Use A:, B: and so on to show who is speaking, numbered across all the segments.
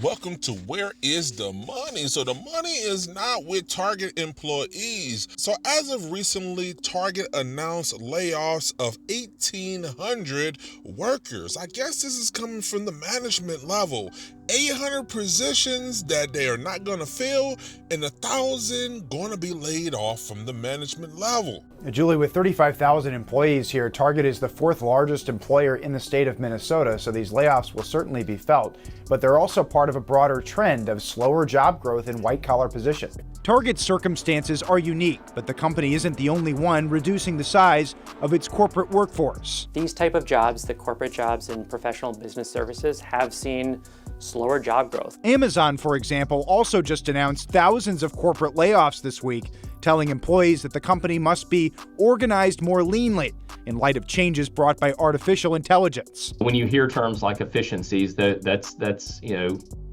A: Welcome to Where is the Money? So the money is not with Target employees. So as of recently, Target announced layoffs of 1,800 workers. I guess this is coming from the management level. 800 positions that they are not going to fill, and 1,000 going to be laid off from the management level.
B: Julie, with 35,000 employees here, Target is the fourth largest employer in the state of Minnesota, so these layoffs will certainly be felt. But they're also part of a broader trend of slower job growth in white-collar positions. Target's circumstances are unique, but the company isn't the only one reducing the size of its corporate workforce.
C: These type of jobs, the corporate jobs in professional business services, have seen slower job growth.
B: Amazon, for example, also just announced thousands of corporate layoffs this week, telling employees that the company must be organized more leanly in light of changes brought by artificial intelligence.
D: When you hear terms like efficiencies, that's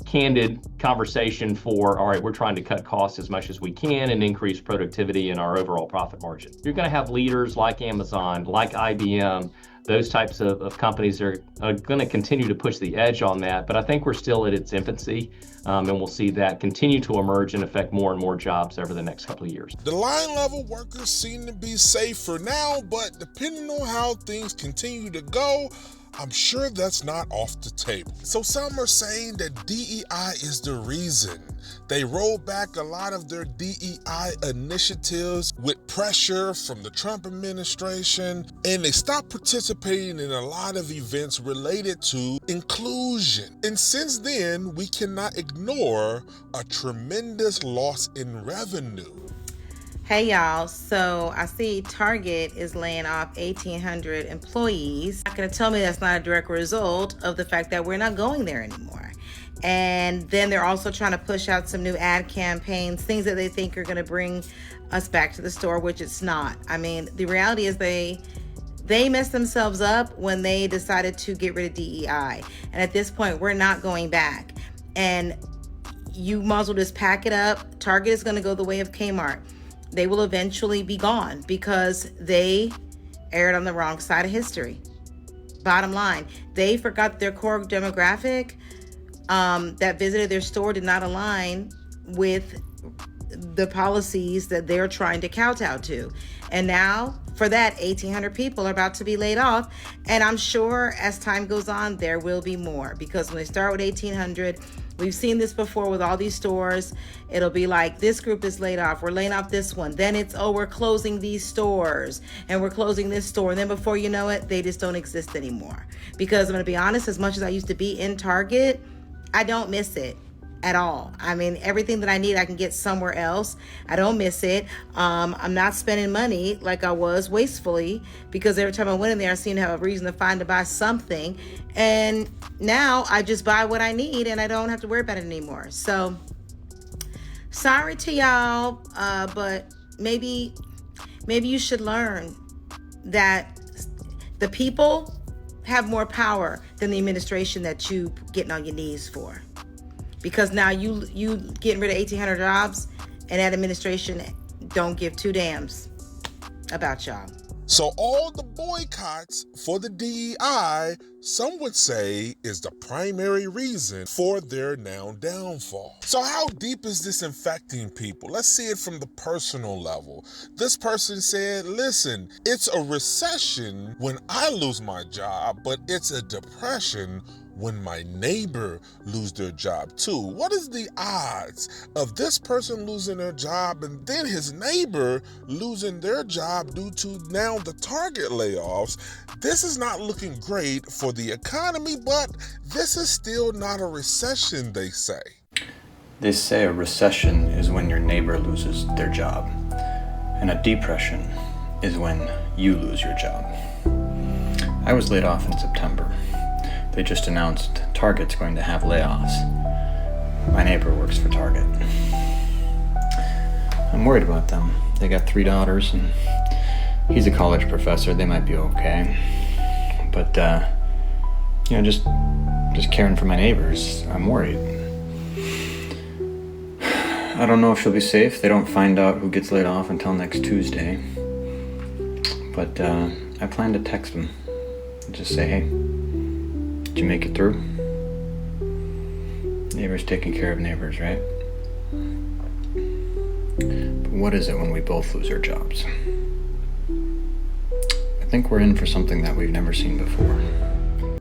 D: candid conversation for, all right, we're trying to cut costs as much as we can and increase productivity in our overall profit margin. You're going to have leaders like Amazon, like IBM. Those types of companies are going to continue to push the edge on that, but I think we're still at its infancy, and we'll see that continue to emerge and affect more and more jobs over the next couple of years.
A: The line level workers seem to be safe for now, but depending on how things continue to go, I'm sure that's not off the table. So some are saying that DEI is the reason. They rolled back a lot of their DEI initiatives with pressure from the Trump administration, and they stopped participating in a lot of events related to inclusion. And since then, we cannot ignore a tremendous loss in revenue.
E: Hey y'all, so I see Target is laying off 1,800 employees. You're not gonna tell me that's not a direct result of the fact that we're not going there anymore. And then they're also trying to push out some new ad campaigns, things that they think are gonna bring us back to the store, which it's not. I mean, the reality is they messed themselves up when they decided to get rid of DEI. And at this point, we're not going back. And you might as well just pack it up. Target is gonna go the way of Kmart. They will eventually be gone because they erred on the wrong side of history. Bottom line, they forgot their core demographic that visited their store did not align with the policies that they're trying to kowtow to. And now, for that, 1,800 people are about to be laid off. And I'm sure as time goes on, there will be more. Because when they start with 1,800, we've seen this before with all these stores. It'll be like, this group is laid off. We're laying off this one. Then it's, oh, we're closing these stores. And we're closing this store. And then before you know it, they just don't exist anymore. Because I'm going to be honest, as much as I used to be in Target, I don't miss it at all. I mean, everything that I need, I can get somewhere else. I don't miss it. I'm not spending money like I was wastefully, because every time I went in there, I seem to have a reason to buy something. And now I just buy what I need and I don't have to worry about it anymore. So sorry to y'all, but maybe you should learn that the people have more power than the administration that you getting on your knees for. Because now you getting rid of 1,800 jobs, and that administration don't give two dams about y'all.
A: So all the boycotts for the DEI, some would say, is the primary reason for their now downfall. So how deep is this infecting people? Let's see it from the personal level. This person said, listen, it's a recession when I lose my job, but it's a depression when my neighbor lose their job too. What is the odds of this person losing their job and then his neighbor losing their job due to now the Target layoffs? This is not looking great for the economy, but this is still not a recession, they say.
F: They say a recession is when your neighbor loses their job, and a depression is when you lose your job. I was laid off in September. They just announced Target's going to have layoffs. My neighbor works for Target. I'm worried about them. They got 3 daughters, and he's a college professor. They might be okay. But, just caring for my neighbors, I'm worried. I don't know if she'll be safe. They don't find out who gets laid off until next Tuesday. But I plan to text them and just say, hey, did you make it through? Neighbors taking care of neighbors, right? But what is it when we both lose our jobs? I think we're in for something that we've never seen before.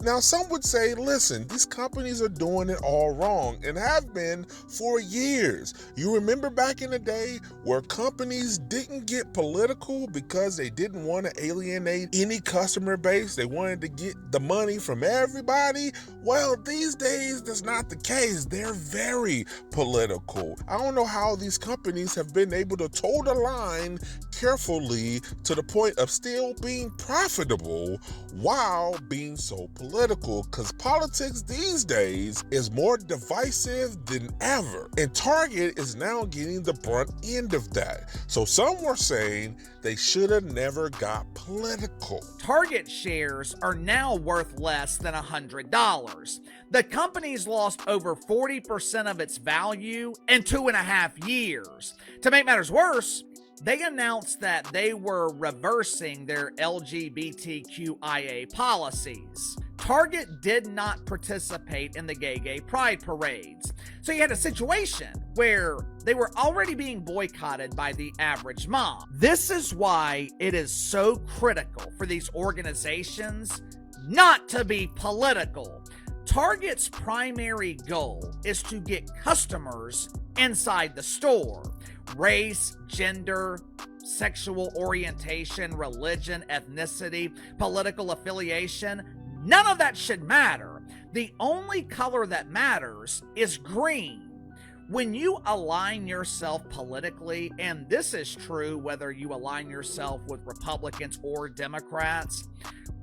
A: Now, some would say, listen, these companies are doing it all wrong and have been for years. You remember back in the day where companies didn't get political because they didn't want to alienate any customer base. They wanted to get the money from everybody. Well, these days, that's not the case. They're very political. I don't know how these companies have been able to toe the line carefully to the point of still being profitable while being so political, because politics these days is more divisive than ever, and Target is now getting the brunt end of that. So some were saying they should have never got political.
G: Target shares are now worth less than $100. The company's lost over 40% of its value in 2.5 years. To make matters worse, they announced that they were reversing their LGBTQIA policies. Target did not participate in the gay pride parades. So you had a situation where they were already being boycotted by the average mom. This is why it is so critical for these organizations not to be political. Target's primary goal is to get customers inside the store. Race, gender, sexual orientation, religion, ethnicity, political affiliation, none of that should matter. The only color that matters is green. When you align yourself politically, and this is true whether you align yourself with Republicans or Democrats,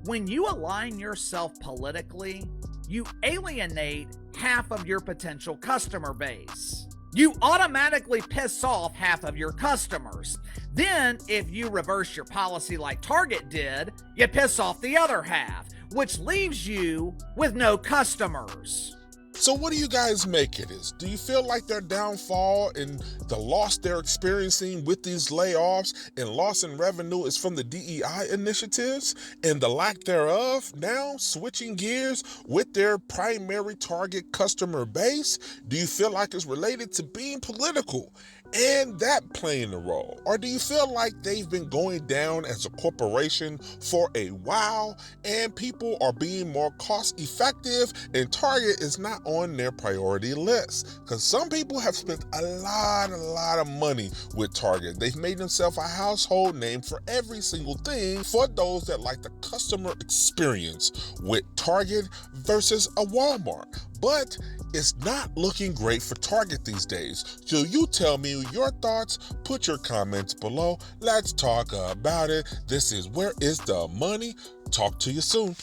G: when you align yourself politically, you alienate half of your potential customer base. You automatically piss off half of your customers. Then, if you reverse your policy like Target did, you piss off the other half, which leaves you with no customers.
A: So what do you guys make of this? Do you feel like their downfall and the loss they're experiencing with these layoffs and loss in revenue is from the DEI initiatives and the lack thereof now switching gears with their primary target customer base? Do you feel like it's related to being political and that playing a role? Or do you feel like they've been going down as a corporation for a while and people are being more cost effective and Target is not on their priority list? Because some people have spent a lot of money with Target. They've made themselves a household name for every single thing for those that like the customer experience with Target versus a Walmart. But it's not looking great for Target these days. So you tell me your thoughts, put your comments below. Let's talk about it. This is Where Is the Money? Talk to you soon.